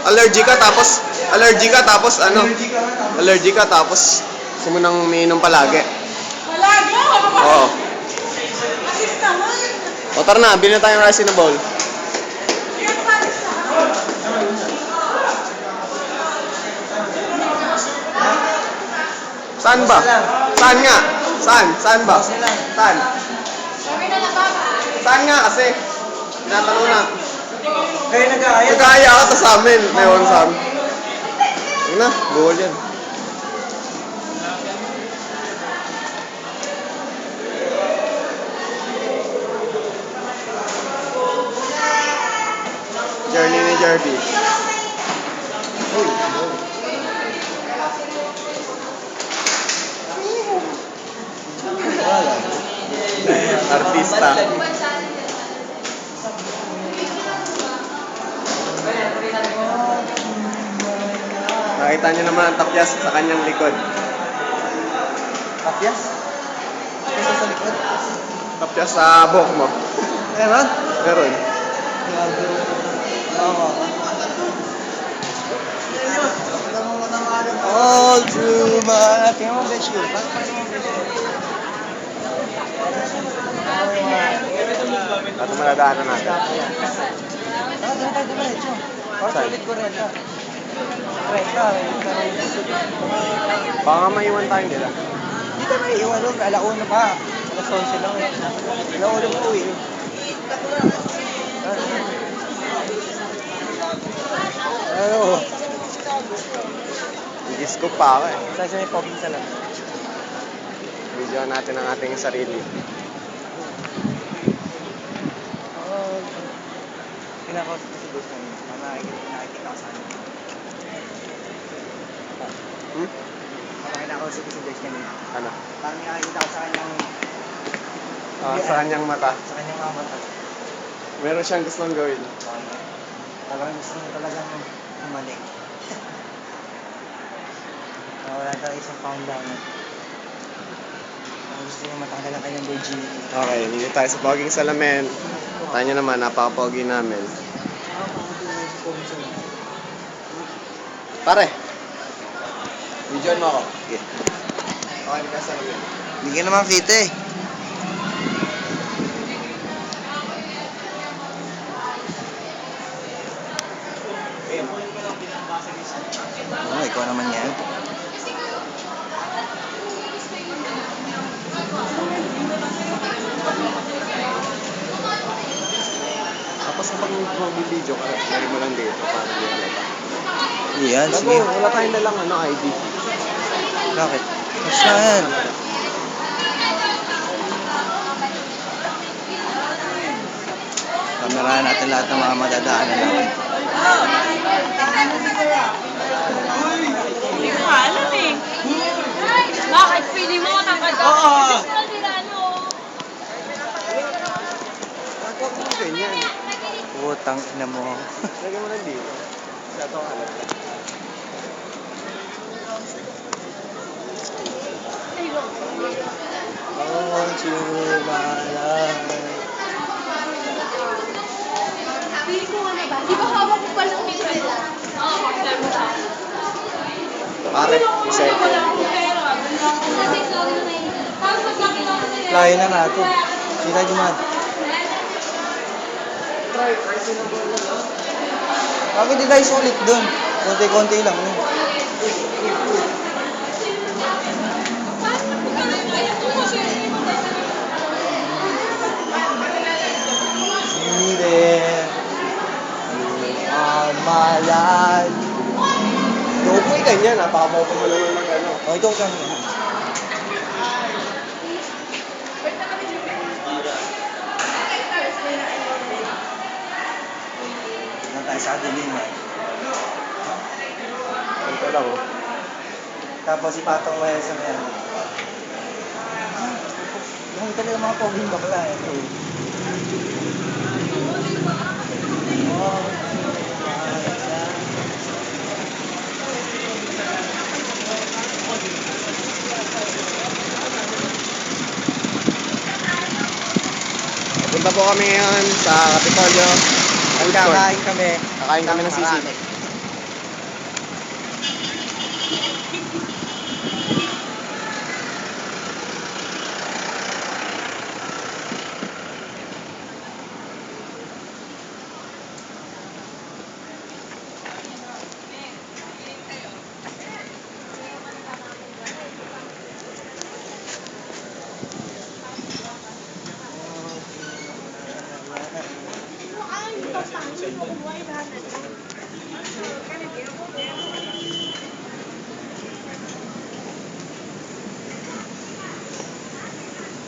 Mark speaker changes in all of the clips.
Speaker 1: Allergy ka tapos ano? Allergy ka tapos gusto mo nang umiinom palagi.
Speaker 2: Palagi?
Speaker 1: Oo.
Speaker 2: Asis naman.
Speaker 1: O tara na, bilhin na tayong rice in a bowl.
Speaker 2: Kaya palis na.
Speaker 1: Saan ba? Saan nga? Saan ba? Saan? Saan nga kasi? Tinatanong na.
Speaker 3: Kayo nag-aayat.
Speaker 1: Nag-aaya ka sa amin. Ewan sa amin. Huwag na, buhol yan. Journey ni Jerby. Uy, artista. Nakita niyo naman ang tapyas sa kanyang likod.
Speaker 3: Tapyas? Kasi sa likod.
Speaker 1: Tapyas sa buhok mo.
Speaker 3: Meron?
Speaker 1: Meron.
Speaker 3: Oo. All through my... Tingnan mo bench ko.
Speaker 1: At maladaanan natin.
Speaker 3: Doon tayo diretso. Ulit ko rin. Renta.
Speaker 1: Baka maiwan tayo nila.
Speaker 3: Hindi ka naiiwan doon. Alauna pa. Alas 11 lang eh. Alauna po eh. Ano?
Speaker 1: Nag-scoop pa ako eh.
Speaker 3: Saan siya may popping sa lang?
Speaker 1: Video natin ang ating sarili.
Speaker 3: Kinakausap ko si Boss ngayon. Nakikita ko sa kanya. Kinakausap ko si Boss ngayon.
Speaker 1: Ano?
Speaker 3: Parang nakikita ko sa kanyang...
Speaker 1: Sa kanyang mata.
Speaker 3: Sa kanyang mga mata.
Speaker 1: Meron siyang gustong gawin.
Speaker 3: Talagang gusto niya talagang humalik. Wala tayo isang pound down. Gusto niya matanggal ang kanyang virginity.
Speaker 1: Okay, dito tayo sa Poging Salamin. Tayo nyo naman, napaka-pogi namin. Pare! Videoan mo ako.
Speaker 3: Okay.
Speaker 1: Okay, magkasalamin.
Speaker 3: Hindi ka naman kita eh. Oo, ikaw naman yan.
Speaker 1: Tapos kapag mag-video ka, lari mo lang dito para hindi halata.
Speaker 3: Yan,
Speaker 1: Bago,
Speaker 3: sige.
Speaker 1: wala tayong dalang ID.
Speaker 3: Bakit? Mas na yan. Kamerahan natin lahat ng mga madadaanan natin.
Speaker 2: Hindi ko alam eh. Bakit? Feeling mo matangkad ka? Gusto nila ano?
Speaker 1: Huwag mo ganyan.
Speaker 3: Putang ina mo.
Speaker 1: Lagyan mo lang dito. Kaya ito ang halata.
Speaker 3: All through my life.
Speaker 2: Feeling ko ano ba? Di ba hawak ko pa lang picture nila? Oo, picture mo sa akin.
Speaker 1: Pare, isa ito.
Speaker 3: Layo na natin. Sila Juman. Bakit di tayo sulit dun? Konti-konti lang yun. See there. You are my life.
Speaker 1: Huwag mo ganyan, napaka-mopo mo naman mag-ano.
Speaker 3: Oh, ito ka nga. Ito tayo sa dilim eh.
Speaker 1: Ito lang.
Speaker 3: Tapos si Patong Wales ang yan. Yung talaga mga poging bakla eh.
Speaker 1: Punta po kami ngayon sa Kapitolyo.
Speaker 3: Kakain kami.
Speaker 1: Kain kami ng sisig.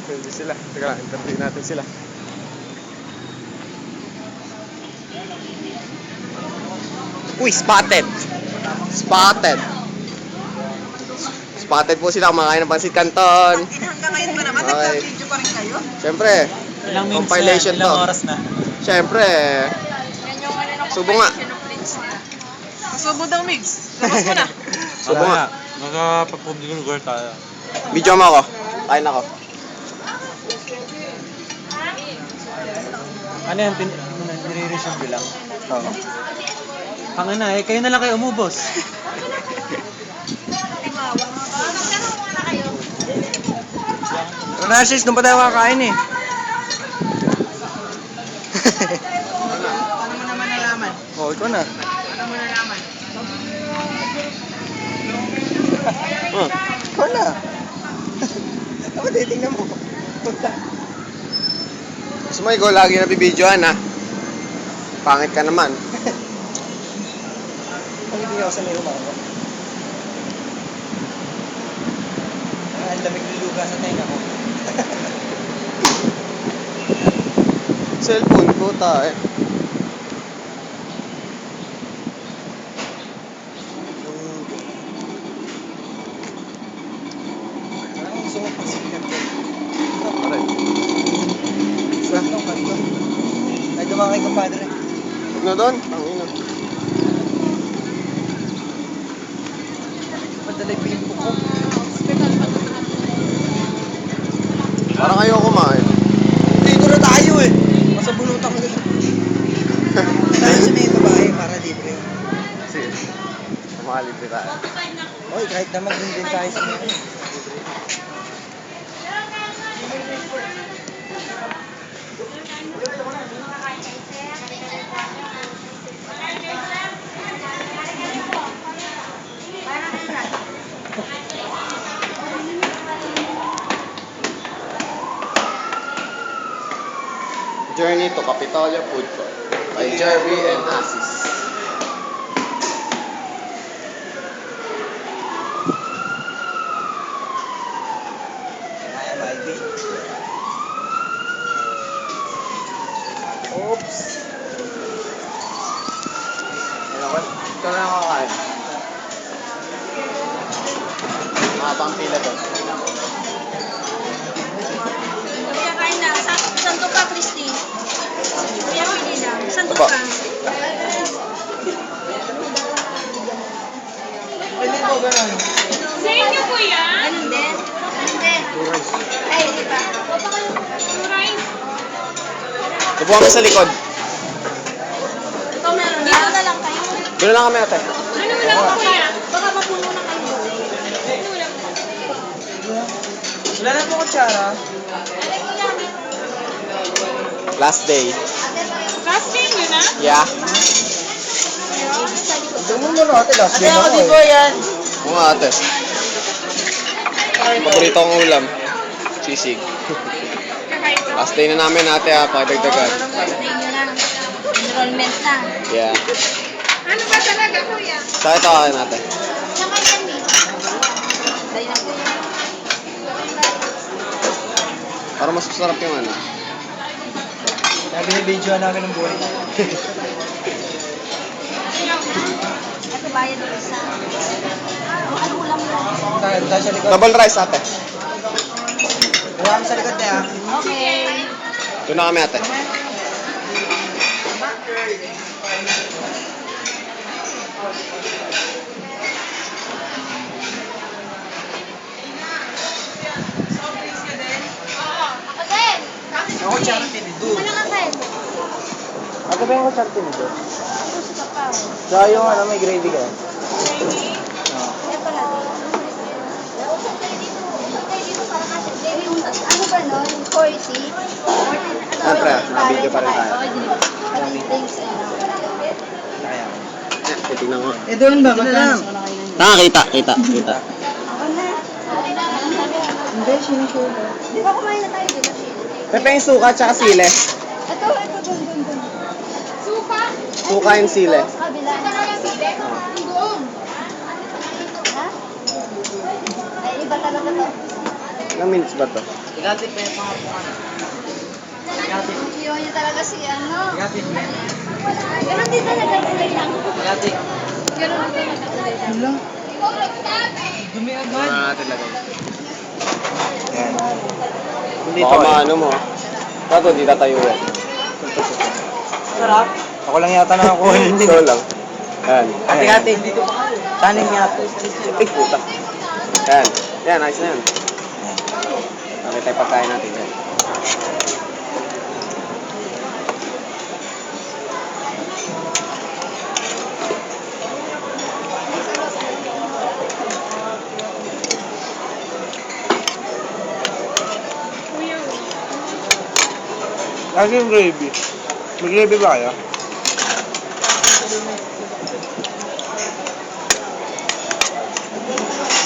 Speaker 1: Pwede sila. Teka, interview natin sila. Uy, spotted! Spotted! Spotted po sila kumakain ng pansit canton.
Speaker 4: Hanggang ngayon ba naman?
Speaker 1: Okay.
Speaker 4: Nagka-video pa rin kayo?
Speaker 1: Siyempre,
Speaker 3: Ilang minutes
Speaker 1: compilation
Speaker 3: na? Ilang
Speaker 1: to.
Speaker 3: oras na?
Speaker 1: Siyempre,
Speaker 2: Yan yung ano ng
Speaker 1: Subo nga.
Speaker 2: compilation of links nila.
Speaker 4: Kasubo daw, Migs. Labas mo na.
Speaker 1: subo nga.
Speaker 3: Magka-public lugar tayo.
Speaker 1: Video mo ako. Kain ako.
Speaker 3: Ano yan? Nire-resume bilang? Oo. Ang na eh, kayo na lang kayo umubos.
Speaker 4: Narcis, doon pa tayo kakain eh. Paano mo naman nalaman?
Speaker 3: Oo, ikaw na.
Speaker 4: Paano mo nalaman?
Speaker 3: Ikaw na. Ako, titingnan mo.
Speaker 1: Gusto mo ikaw lagi na bibidyoan ha? Pangit ka naman.
Speaker 3: Ang hindi ako sanay umaga. Ang lamig niluga sa tenga ko.
Speaker 1: Cellphone ko tayo.
Speaker 3: Ang gusto mo pang sikat ko.
Speaker 1: Aray. Isa.
Speaker 3: Ay, dumakay ka, padre.
Speaker 1: Huwag na doon. Tangina.
Speaker 3: Padalay pa yung buko.
Speaker 1: Parang ayaw kumain.
Speaker 3: Dito na tayo eh. Masabulutan ko na. Tayo sa may babae para libre.
Speaker 1: Sige. Malibre tayo.
Speaker 3: Oy, kahit na mag-din tayo sa mga.
Speaker 1: Journey to Capitolia Food Court by Jerby and Asis.
Speaker 3: Kaya Malby. Oops.
Speaker 1: Ano ba? Ito na lang kakain. Mahabang pila doon.
Speaker 2: Kuya, kain na. Saan to ka, Christy? Kuya, pili lang. Saan to
Speaker 1: Aba.
Speaker 2: ka?
Speaker 3: Pwede po ganun.
Speaker 2: Sa inyo, kuya?
Speaker 4: Anong din? Anong din? Ay, hindi pa.
Speaker 2: Two rice.
Speaker 1: Upo kami sa likod.
Speaker 4: Ito meron
Speaker 2: Dito na lang kayo.
Speaker 1: Doon lang kami ate.
Speaker 2: Ano mo lang, kuya?
Speaker 4: Baka mapuno na kayo.
Speaker 2: Ano lang?
Speaker 3: Wala na po kutsara.
Speaker 1: Last day.
Speaker 2: Last day nyo na?
Speaker 1: Yeah.
Speaker 3: Ito mo muna ate, last
Speaker 4: Ate,
Speaker 3: day
Speaker 4: ako
Speaker 3: na
Speaker 4: di
Speaker 3: ako
Speaker 4: po
Speaker 3: eh.
Speaker 4: yan.
Speaker 1: Oo nga ate. Paborito kong ulam. Sisig.
Speaker 2: Kakain ko.
Speaker 1: Last day na namin ate ha. Pakidagdagan.
Speaker 4: Last day nyo na. Enrollment na.
Speaker 1: Yeah.
Speaker 2: Ano ba talaga, kuya?
Speaker 1: Sa ito kain ate.
Speaker 4: Saka yan eh. Dahil na po yan.
Speaker 1: Para mas masarap yung ano.
Speaker 3: Kaya binibidyoan namin ng buhay.
Speaker 4: Ito bayad ng isa. Ano ulam mo?
Speaker 3: Tayo sa likod.
Speaker 1: Double rice ate.
Speaker 3: Huwag kami sa likod na ah.
Speaker 4: Okay.
Speaker 1: Doon na kami ate.
Speaker 4: Ako din.
Speaker 3: Ako kutsara tinido.
Speaker 4: Ano ka, Ken?
Speaker 3: Ako ba yung kutsara tinido?
Speaker 4: Gusto ka pa.
Speaker 3: Tsaka yung ano, may gravy ka.
Speaker 4: Kaya pala usap kayo dito. Usap kayo dito para kasi. Daily usap. Ano ba nun? 40? 40?
Speaker 1: Ah, pre, na-video pa rin tayo.
Speaker 4: Drinks.
Speaker 3: Kaya.
Speaker 1: Titignan ko.
Speaker 3: Eh doon ba? Magkano?
Speaker 1: Kita.
Speaker 4: Ako na.
Speaker 3: Hindi, sinusulo.
Speaker 4: Di ba kumain na tayo dito?
Speaker 1: Pepe yung suka tsaka sile.
Speaker 4: Ito, dun. Suka?
Speaker 1: Suka and sile.
Speaker 4: Sa kabila. Sile? Buong. Ha? Ay, iba talaga to.
Speaker 1: Ilang minutes ba to?
Speaker 3: Igati pa yung mga Igati.
Speaker 4: Yun yung talaga si ano.
Speaker 3: Igati.
Speaker 4: Ganun din talaga kulay lang.
Speaker 3: Igati.
Speaker 4: Ganun din talaga kulay lang.
Speaker 3: Wala. Dumi agad.
Speaker 1: natin lagay.
Speaker 3: Yan. Hindi
Speaker 1: Baka maano mo. Bato, di tatayo eh.
Speaker 3: Sarap. Ako lang yata nakakuha hindi.
Speaker 1: So lang. Ayan.
Speaker 3: Hati-hati. Tanin niya ito.
Speaker 1: Ay, puta. Ayan. Yan, ayos na yan. Nakita yung pagkain natin yan.
Speaker 3: Lagi yung gravy. May gravy ba kaya?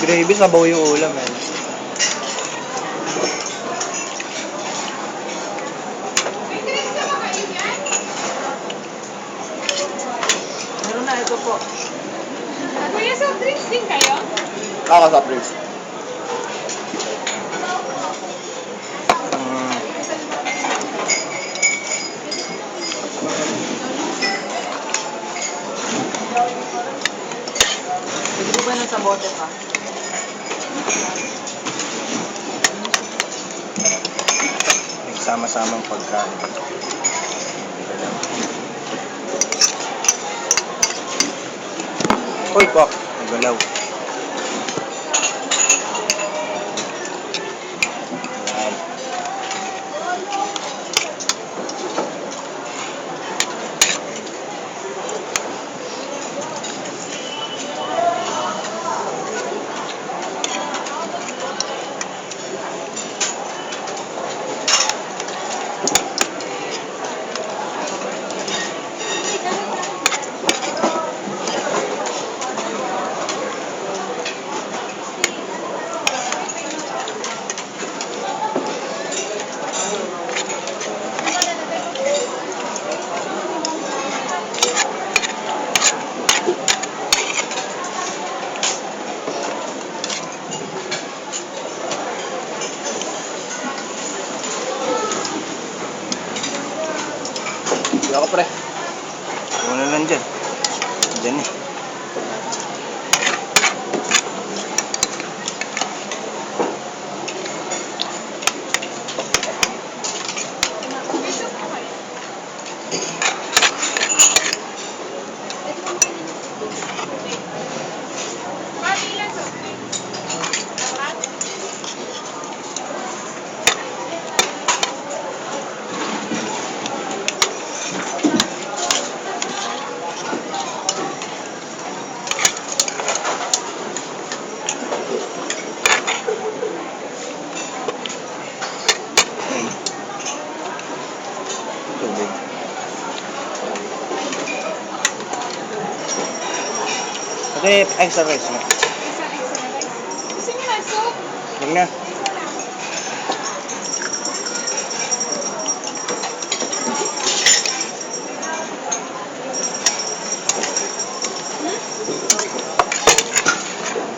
Speaker 3: Gravy, sabaw yung ulam eh. Meron na, ito po.
Speaker 2: Kuya, soft drinks din kayo?
Speaker 1: Kaka soft drinks.
Speaker 3: Pwede ba nang sa bote pa? Nagsama-samang pagkain. Hoy, Pok. Nagalaw. Yan.
Speaker 1: Hindi ako pre.
Speaker 3: Wala lang dyan. Dyan eh.
Speaker 2: Pati ilan soft drinks? Lahat?
Speaker 3: Tubig. Ate, extra rice na.
Speaker 2: Isa extra rice. Gusto niyo na soup?
Speaker 3: Huwag na.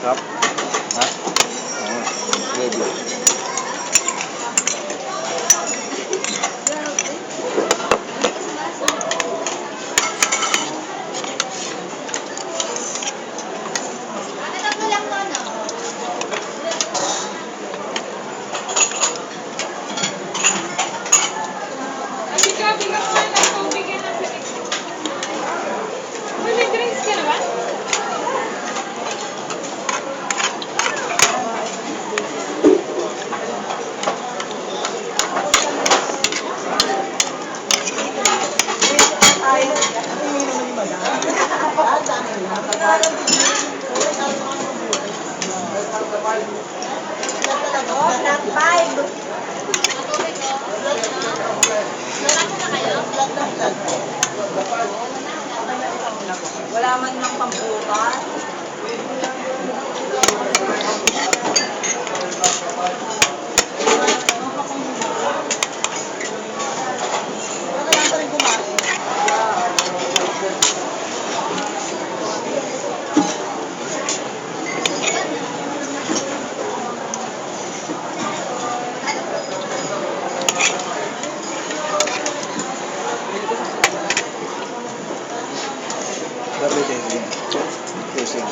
Speaker 3: Sarap. Ha? Oo. Gravy.
Speaker 4: Tatlo lang to, no?
Speaker 2: Abi ka, bigyan ko na ng tubig yan nasa likod. Uy, may drinks ka na ba?
Speaker 4: Oh, flat 5. Wala man lang pambukas.
Speaker 1: Sabi din yun. Fusing.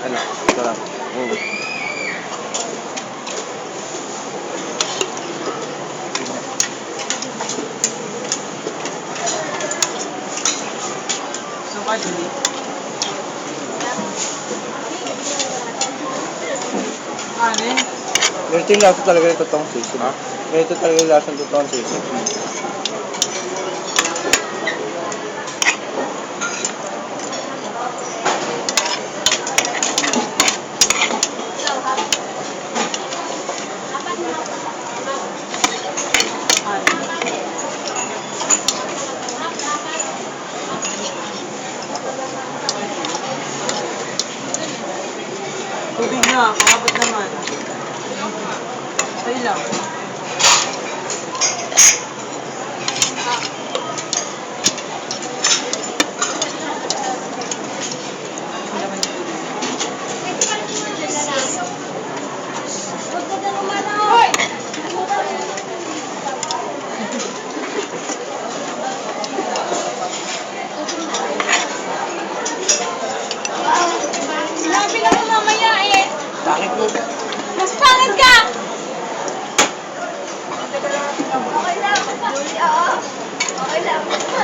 Speaker 1: Ano? Sarap.
Speaker 3: Saan ka, Julie? Kanin?
Speaker 5: Ganito yung lasa talaga ng totoong sisig.
Speaker 1: Ha?
Speaker 5: Ganito talaga yung lasa ng totoong sisig.
Speaker 3: Tubig na, kakabot naman. Okay lang.
Speaker 2: Sinabi na mo mamaya eh.
Speaker 5: Bakit mo?
Speaker 2: Mas pangit ka!
Speaker 4: Okay lang. Julie, oo. Okay lang. Ayoko na.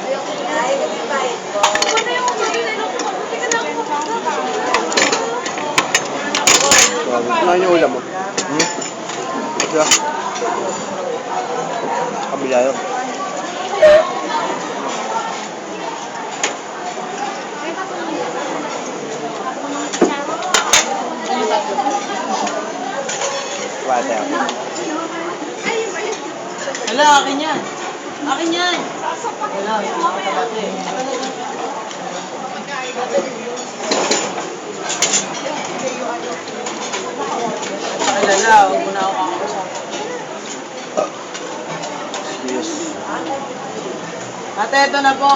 Speaker 4: Ayoko na kahit ko.
Speaker 2: Ano yung pagkain ng kapatid ka lang po?
Speaker 1: Ano yung ulam mo?
Speaker 5: Ito. Kabila yun. Water.
Speaker 3: Wala, akin yan. Akin yan. Wala, nakatabat eh. Pakilala, huwag mo na ako kakausap.
Speaker 5: Yes.
Speaker 3: Ate, ito na po.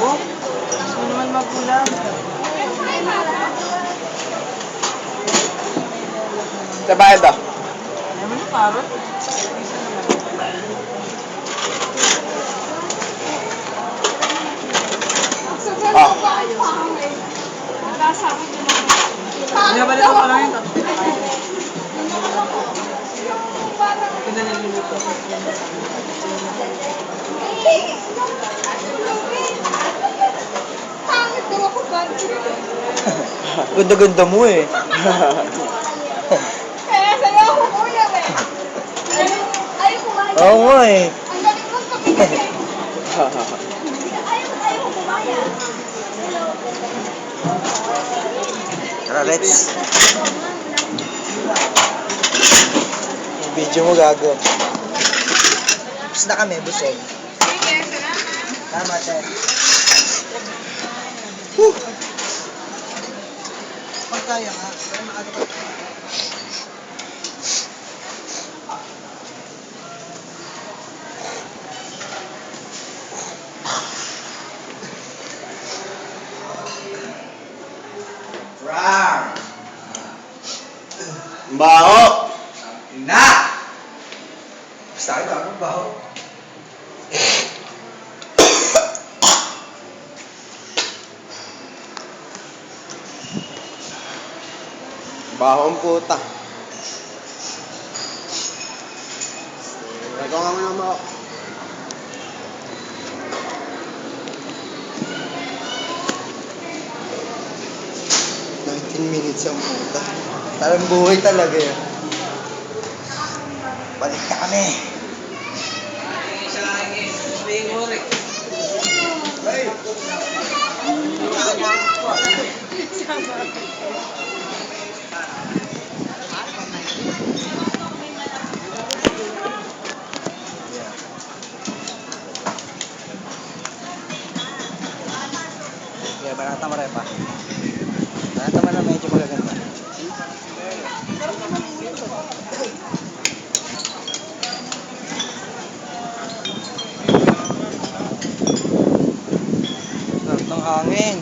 Speaker 3: Oh, gusto naman magulang.
Speaker 1: Sa bayad ah.
Speaker 3: Ayaw mo na parot?
Speaker 1: Ah.
Speaker 3: Binabalik ko pa lang yun. Tapos pinakain. Ito na niluluto.
Speaker 2: Pangit daw ako ba?
Speaker 5: Ganda-ganda mo eh.
Speaker 2: Kaya sa'yo ako kuya eh.
Speaker 4: Ayaw kumain.
Speaker 5: Oo nga eh.
Speaker 2: Ang galing kong kapit eh.
Speaker 4: Ayaw kumain.
Speaker 5: Tara, let's. Yung video mo gago. Tapos na kami, busog. Tama, te.
Speaker 3: Pagkaya ka.
Speaker 5: Rar!
Speaker 1: Baho!
Speaker 5: Na! Basta ka ako, baho.
Speaker 1: Baho ang puta. Ikaw nga muna mo.
Speaker 5: 19 minutes ang puta. Parang buhay talaga yan. Balik na kami. Yeah, barata mo rin pa. Barata mo na medyo magaganda. Sarap ng hangin.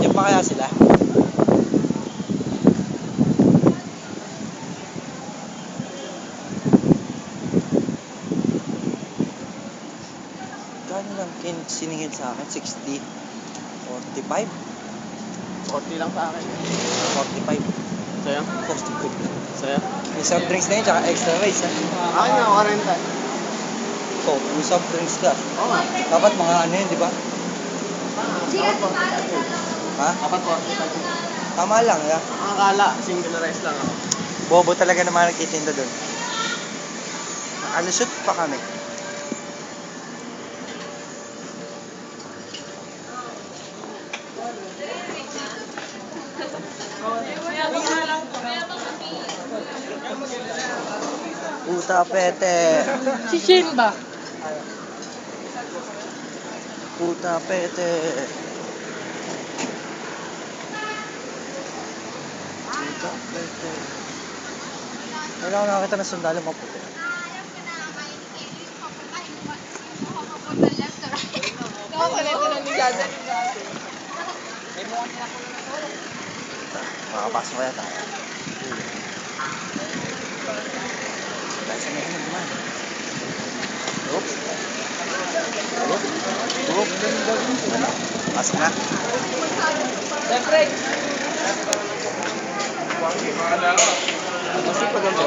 Speaker 5: Diyan pa kaya sila? Gano'n lang siningil sa akin? 60? 45?
Speaker 1: 40 lang sa akin.
Speaker 5: 45?
Speaker 1: Sa'yo?
Speaker 5: 45.
Speaker 1: Sa'yo?
Speaker 5: May soft drinks na yun, tsaka extra rice, ha?
Speaker 1: Akin nga, 40.
Speaker 5: Oh, may soft drinks ka.
Speaker 1: Oo nga.
Speaker 5: Dapat mga ano yun, di ba? Ha?
Speaker 1: Dapat 45.
Speaker 5: Tama lang, ya.
Speaker 1: Ang akala, single rice lang ako.
Speaker 5: Bobo talaga naman nagtitinda doon. Alusot pa kami. Puta pete.
Speaker 2: Si Simba.
Speaker 5: Puta pete. Puta pete. Kailangan nakakita ng sundalo maputi. Makapasok kaya tayo. Dahil sa may hanag naman. Oops. Pasok na.
Speaker 1: Kasi pag ang